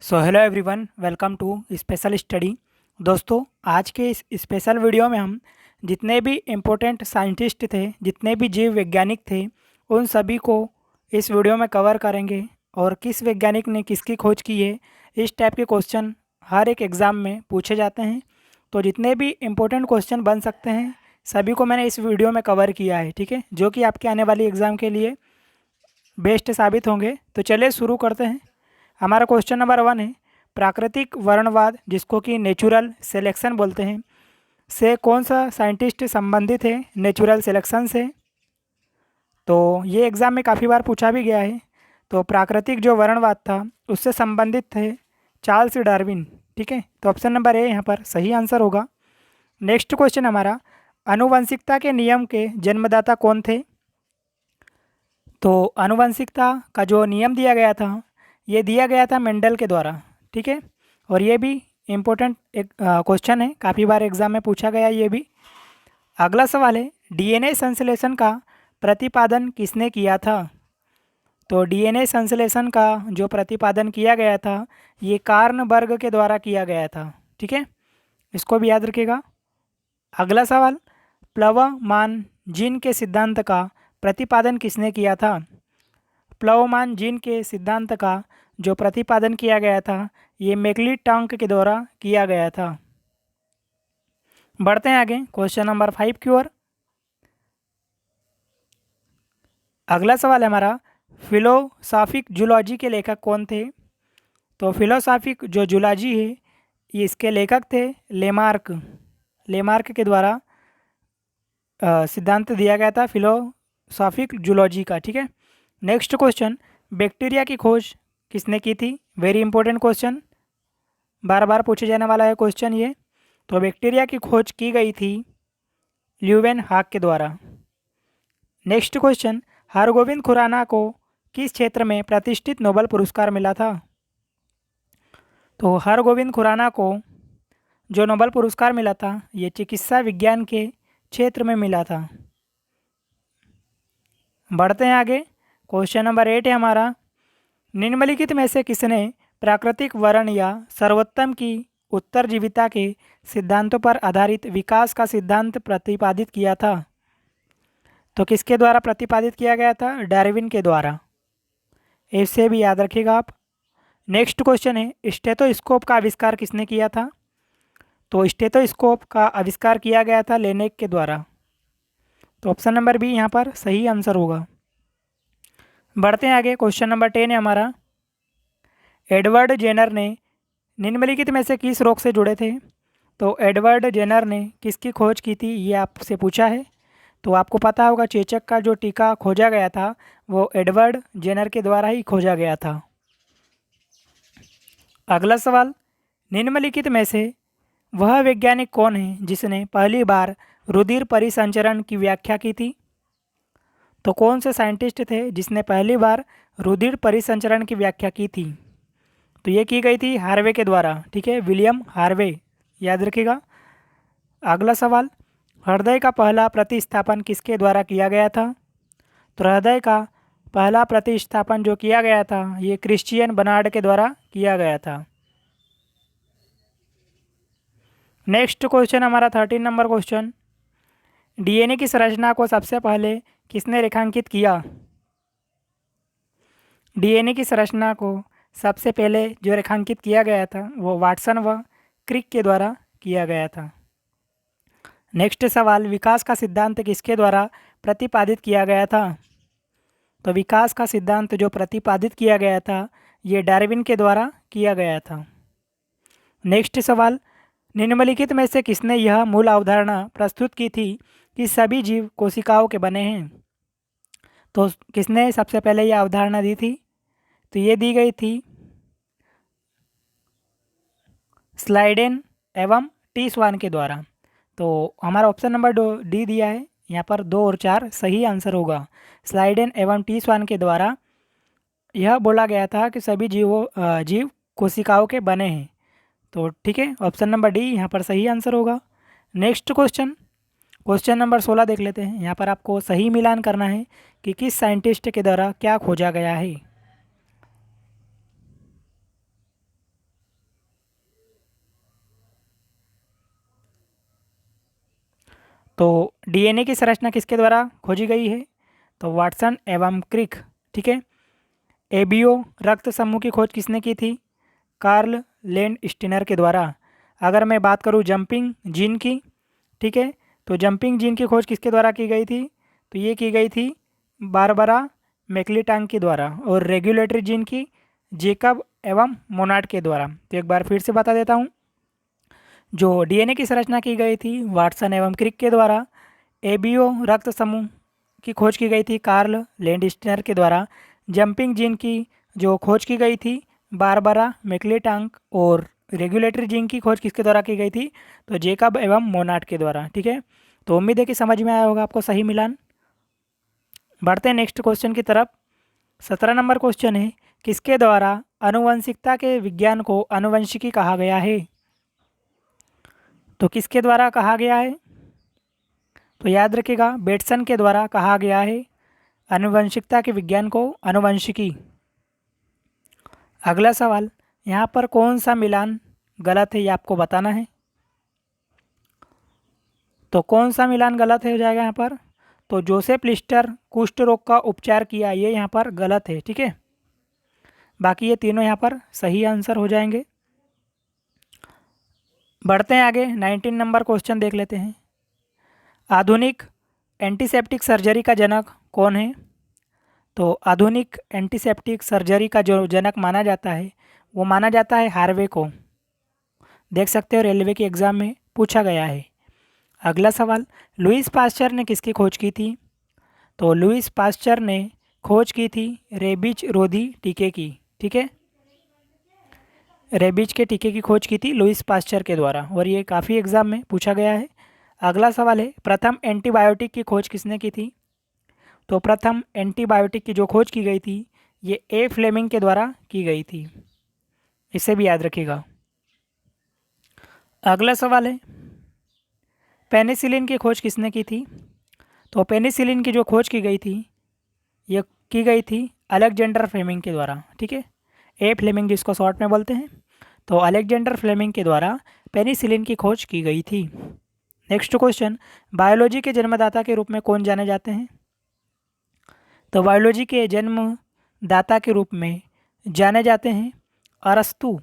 So hello everyone, welcome to special study. दोस्तों, आज के इस स्पेशल वीडियो में हम जितने भी इम्पोर्टेंट साइंटिस्ट थे, जितने भी जीव वैज्ञानिक थे, उन सभी को इस वीडियो में कवर करेंगे और किस वैज्ञानिक ने किसकी खोज की है। इस टाइप के क्वेश्चन हर एक एग्ज़ाम में पूछे जाते हैं। तो जितने भी इम्पोर्टेंट क्वेश्चन बन सकते हैं सभी को मैंने इस वीडियो में कवर किया है, ठीक है, जो कि आपके आने वाली एग्ज़ाम के लिए बेस्ट साबित होंगे। तो चलिए शुरू करते हैं। हमारा क्वेश्चन नंबर 1 है, प्राकृतिक वर्णवाद जिसको कि नेचुरल सिलेक्शन बोलते हैं, से कौन सा साइंटिस्ट संबंधित है नेचुरल सिलेक्शन से। तो ये एग्ज़ाम में काफ़ी बार पूछा भी गया है। तो प्राकृतिक जो वर्णवाद था उससे संबंधित थे चार्ल्स डार्विन, ठीक है। तो ऑप्शन नंबर ए यहाँ पर सही आंसर होगा। नेक्स्ट क्वेश्चन हमारा, आनुवंशिकता के नियम के जन्मदाता कौन थे। तो आनुवंशिकता का जो नियम दिया गया था ये दिया गया था मेंडल के द्वारा, ठीक है। और ये भी इम्पोर्टेंट एक क्वेश्चन है, काफ़ी बार एग्जाम में पूछा गया ये भी। अगला सवाल है, डीएनए संश्लेषण का प्रतिपादन किसने किया था। तो डीएनए संश्लेषण का जो प्रतिपादन किया गया था ये कार्नबर्ग के द्वारा किया गया था, ठीक है, इसको भी याद रखिएगा। अगला सवाल, प्लवमान जीन के सिद्धांत का प्रतिपादन किसने किया था। प्लवमान जीन के सिद्धांत का जो प्रतिपादन किया गया था ये मैकलीटांक के द्वारा किया गया था। बढ़ते हैं आगे क्वेश्चन नंबर 5 की ओर। अगला सवाल है हमारा, फिलोसॉफिक जूलॉजी के लेखक कौन थे। तो फिलोसॉफिक जो जूलॉजी है ये इसके लेखक थे लेमार्क। लेमार्क के द्वारा सिद्धांत दिया गया था फिलोसॉफिक जूलॉजी का, ठीक है। नेक्स्ट क्वेश्चन, बैक्टीरिया की खोज किसने की थी। वेरी इंपॉर्टेंट क्वेश्चन, बार बार पूछे जाने वाला है क्वेश्चन ये। तो बैक्टीरिया की खोज की गई थी ल्यूवेन हाक के द्वारा। नेक्स्ट क्वेश्चन, हरगोविंद खुराना को किस क्षेत्र में प्रतिष्ठित नोबेल पुरस्कार मिला था। तो हरगोविंद खुराना को जो नोबेल पुरस्कार मिला था ये चिकित्सा विज्ञान के क्षेत्र में मिला था। बढ़ते हैं आगे क्वेश्चन नंबर 8 है हमारा, निम्नलिखित में से किसने प्राकृतिक वर्ण या सर्वोत्तम की उत्तरजीविता के सिद्धांतों पर आधारित विकास का सिद्धांत प्रतिपादित किया था। तो किसके द्वारा प्रतिपादित किया गया था, डार्विन के द्वारा, इसे भी याद रखिएगा आप। नेक्स्ट क्वेश्चन है, स्टेथोस्कोप का आविष्कार किसने किया था। तो स्टेथोस्कोप का आविष्कार किया गया था लेनेक के द्वारा। तो ऑप्शन नंबर बी यहाँ पर सही आंसर होगा। बढ़ते हैं आगे क्वेश्चन नंबर 10 है हमारा, एडवर्ड जेनर ने निम्नलिखित में से किस रोग से जुड़े थे। तो एडवर्ड जेनर ने किसकी खोज की थी ये आपसे पूछा है। तो आपको पता होगा चेचक का जो टीका खोजा गया था वो एडवर्ड जेनर के द्वारा ही खोजा गया था। अगला सवाल, निम्नलिखित में से वह वैज्ञानिक कौन है जिसने पहली बार रुधिर परिसंचरण की व्याख्या की थी। तो कौन से साइंटिस्ट थे जिसने पहली बार रुधिर परिसंचरण की व्याख्या की थी। तो ये की गई थी हार्वे के द्वारा, ठीक है, विलियम हार्वे, याद रखिएगा। अगला सवाल, हृदय का पहला प्रतिस्थापन किसके द्वारा किया गया था। तो हृदय का पहला प्रतिस्थापन जो किया गया था ये क्रिश्चियन बर्नार्ड के द्वारा किया गया था। नेक्स्ट क्वेश्चन हमारा 13 नंबर क्वेश्चन, डीएनए की संरचना को सबसे पहले किसने रेखांकित किया। डीएनए की संरचना को सबसे पहले जो रेखांकित किया गया था वो वाटसन व क्रिक के द्वारा किया गया था। नेक्स्ट सवाल, विकास का सिद्धांत किसके द्वारा प्रतिपादित किया गया था। तो विकास का सिद्धांत जो प्रतिपादित किया गया था ये डार्विन के द्वारा किया गया था। नेक्स्ट सवाल, निम्नलिखित में से किसने यह मूल अवधारणा प्रस्तुत की थी कि सभी जीव कोशिकाओं के बने हैं। तो किसने सबसे पहले यह अवधारणा दी थी। तो ये दी गई थी स्लाइडेन एवं टी स्वान के द्वारा। तो हमारा ऑप्शन नंबर डी दिया है यहाँ पर, 2 और 4 सही आंसर होगा। स्लाइडेन एवं टी स्वान के द्वारा यह बोला गया था कि सभी जीव कोशिकाओं के बने हैं। तो ठीक है, ऑप्शन नंबर डी यहाँ पर सही आंसर होगा। नेक्स्ट क्वेश्चन, क्वेश्चन नंबर 16 देख लेते हैं। यहाँ पर आपको सही मिलान करना है कि किस साइंटिस्ट के द्वारा क्या खोजा गया है। तो डीएनए की संरचना किसके द्वारा खोजी गई है? तो वाटसन एवं क्रिक। ठीक है। एबीओ रक्त समूह की खोज किसने की थी? कार्ल लैंडस्टीनर के द्वारा। अगर मैं बात करूं जंपिंग जीन की, ठीक है, तो जंपिंग जीन की खोज किसके द्वारा की गई थी? तो ये की गई थी बारबरा मैक्लिटांग के द्वारा। और रेगुलेटरी जीन की जेकब एवं मोनाट के द्वारा। तो एक बार फिर से बता देता हूँ, जो डीएनए की संरचना की गई थी वाटसन एवं क्रिक के द्वारा। एबीओ रक्त समूह की खोज की गई थी कार्ल लैंडस्टीनर के द्वारा। जंपिंग जीन की जो खोज की गई थी बारबरा मैक्लिटांग। और रेगुलेटरी जीन की खोज किसके द्वारा की गई थी? तो जेकब एवं मोनाट के द्वारा। ठीक है। तो उम्मीद है कि समझ में आया होगा आपको सही मिलान। बढ़ते हैं नेक्स्ट क्वेश्चन की तरफ। 17 नंबर क्वेश्चन है, किसके द्वारा आनुवंशिकता के विज्ञान को आनुवंशिकी कहा गया है? तो किसके द्वारा कहा गया है? तो याद रखिएगा, बेटसन के द्वारा कहा गया है आनुवंशिकता के विज्ञान को आनुवंशिकी। अगला सवाल, यहाँ पर कौन सा मिलान गलत है ये आपको बताना है। तो कौन सा मिलान गलत है हो जाएगा यहाँ पर? तो जोसेफ लिस्टर कुष्ठ रोग का उपचार किया, ये यहाँ पर गलत है। ठीक है। बाकी ये तीनों यहाँ पर सही आंसर हो जाएंगे। बढ़ते हैं आगे, 19 नंबर क्वेश्चन देख लेते हैं। आधुनिक एंटीसेप्टिक सर्जरी का जनक कौन है? तो आधुनिक एंटीसेप्टिक सर्जरी का जो जनक माना जाता है वो माना जाता है हार्वे को। देख सकते हो रेलवे के एग्ज़ाम में पूछा गया है। अगला सवाल, लुईस पास्चर ने किसकी खोज की थी? तो लुईस पास्चर ने खोज की थी रेबीज रोधी टीके की। ठीक है। रेबीज के टीके की खोज की थी लुईस पास्चर के द्वारा, और ये काफ़ी एग्जाम में पूछा गया है। अगला सवाल है, प्रथम एंटीबायोटिक की खोज किसने की थी? तो प्रथम एंटीबायोटिक की जो खोज की गई थी ये ए फ्लेमिंग के द्वारा की गई थी। इसे भी याद रखिएगा। अगला सवाल है, पेनिसिलिन की खोज किसने की थी? तो पेनिसिलिन की जो खोज की गई थी ये की गई थी अलेक्जेंडर फ्लेमिंग के द्वारा। ठीक है। ए फ्लेमिंग जिसको शॉर्ट में बोलते हैं। तो अलेक्जेंडर फ्लेमिंग के द्वारा पेनिसिलिन की खोज की गई थी। नेक्स्ट क्वेश्चन, बायोलॉजी के जन्मदाता के रूप में कौन जाने जाते हैं? तो बायोलॉजी के जन्मदाता के रूप में जाने जाते हैं अरस्तु।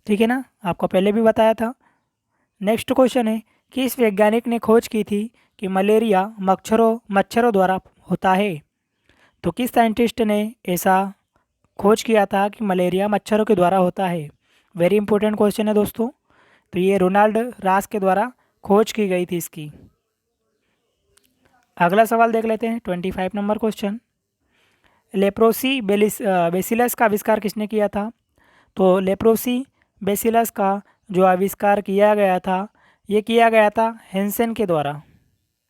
ठीक है ना, आपको पहले भी बताया था। नेक्स्ट क्वेश्चन है, किस वैज्ञानिक ने खोज की थी कि मलेरिया मच्छरों द्वारा होता है? तो किस साइंटिस्ट ने ऐसा खोज किया था कि मलेरिया मच्छरों के द्वारा होता है? वेरी इंपॉर्टेंट क्वेश्चन है दोस्तों। तो ये रोनाल्ड रास के द्वारा खोज की गई थी इसकी। अगला सवाल देख लेते हैं, 25 नंबर क्वेश्चन, लेप्रोसी बेसिलस का आविष्कार किसने किया था? तो लेप्रोसी बेसिलस का जो आविष्कार किया गया था ये किया गया था हेंसेन के द्वारा।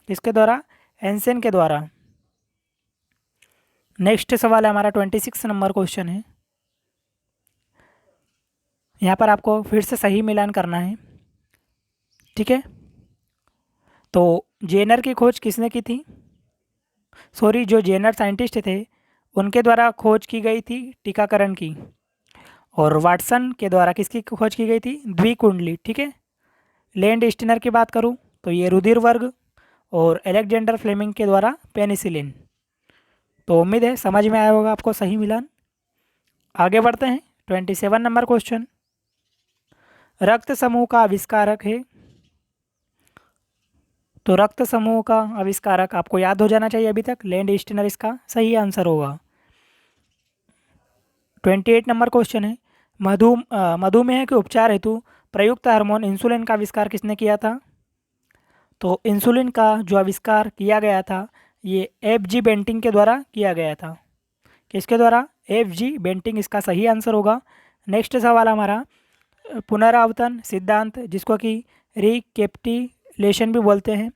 किसके द्वारा? हेंसेन के द्वारा। नेक्स्ट सवाल है हमारा 26 नंबर क्वेश्चन है। यहाँ पर आपको फिर से सही मिलान करना है। ठीक है। तो जेनर की खोज किसने की थी? सॉरी, जो जेनर साइंटिस्ट थे उनके द्वारा खोज की गई थी टीकाकरण की। और वाटसन के द्वारा किसकी खोज की गई थी? द्विकुंडली। ठीक है। लैंडस्टीनर की बात करूँ तो ये रुधिर वर्ग। और अलेक्जेंडर फ्लेमिंग के द्वारा पेनिसिलिन। तो उम्मीद है समझ में आया होगा आपको सही मिलान। आगे बढ़ते हैं, 27 नंबर क्वेश्चन, रक्त समूह का आविष्कारक है? तो रक्त समूह का आविष्कारक आपको याद हो जाना चाहिए अभी तक, लैंडस्टीनर इसका सही आंसर होगा। 28 नंबर क्वेश्चन है, मधुमेह के उपचार हेतु प्रयुक्त हार्मोन इंसुलिन का आविष्कार किसने किया था? तो इंसुलिन का जो आविष्कार किया गया था ये एफ.जी. बेंटिंग के द्वारा किया गया था। किसके द्वारा? एफ.जी. बेंटिंग इसका सही आंसर होगा। नेक्स्ट सवाल हमारा, पुनरावर्तन सिद्धांत जिसको कि रिकैपिटुलेशन भी बोलते हैं,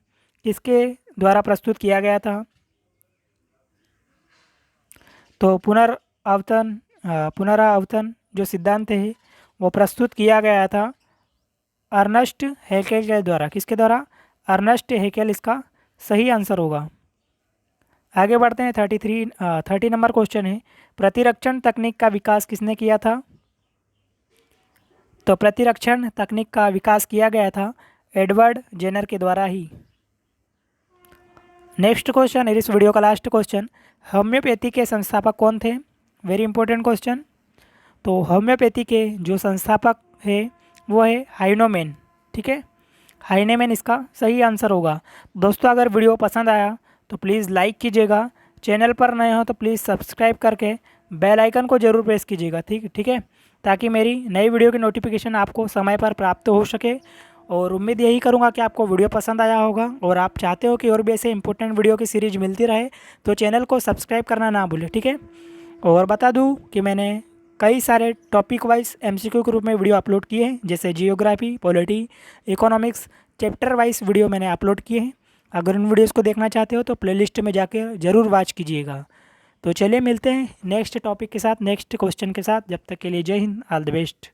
किसके द्वारा प्रस्तुत किया गया था? तो पुनरावर्तन जो सिद्धांत है वो प्रस्तुत किया गया था अर्नस्ट हैकेल के द्वारा। किसके द्वारा? अर्नस्ट हैकेल इसका सही आंसर होगा। आगे बढ़ते हैं, 30 नंबर क्वेश्चन है, प्रतिरक्षण तकनीक का विकास किसने किया था? तो प्रतिरक्षण तकनीक का विकास किया गया था एडवर्ड जेनर के द्वारा ही। नेक्स्ट क्वेश्चन इस वीडियो का लास्ट क्वेश्चन, होम्योपैथी के संस्थापक कौन थे? Very important question. तो होम्योपैथी के जो संस्थापक है वो है हाइनेमैन। ठीक है, हाइनेमैन इसका सही आंसर होगा। दोस्तों अगर वीडियो पसंद आया तो प्लीज़ लाइक कीजिएगा, चैनल पर नए हो तो प्लीज़ सब्सक्राइब करके बेल आइकन को ज़रूर प्रेस कीजिएगा। ठीक है, ताकि मेरी नई वीडियो की नोटिफिकेशन आपको समय पर प्राप्त हो सके। और उम्मीद यही करूँगा कि आपको वीडियो पसंद आया होगा और आप चाहते हो कि और भी ऐसे इंपॉर्टेंट वीडियो की सीरीज मिलती रहे तो चैनल को सब्सक्राइब करना ना भूलें। ठीक है, और बता दूं कि मैंने कई सारे टॉपिक वाइज एमसीक्यू के रूप में वीडियो अपलोड किए हैं, जैसे geography, polity, economics, chapter wise video मैंने अपलोड किए हैं। अगर उन वीडियोस को देखना चाहते हो तो प्लेलिस्ट में जाकर ज़रूर वॉच कीजिएगा। तो चलिए मिलते हैं नेक्स्ट टॉपिक के साथ, नेक्स्ट क्वेश्चन के साथ। जब तक के लिए जय हिंद, ऑल द बेस्ट।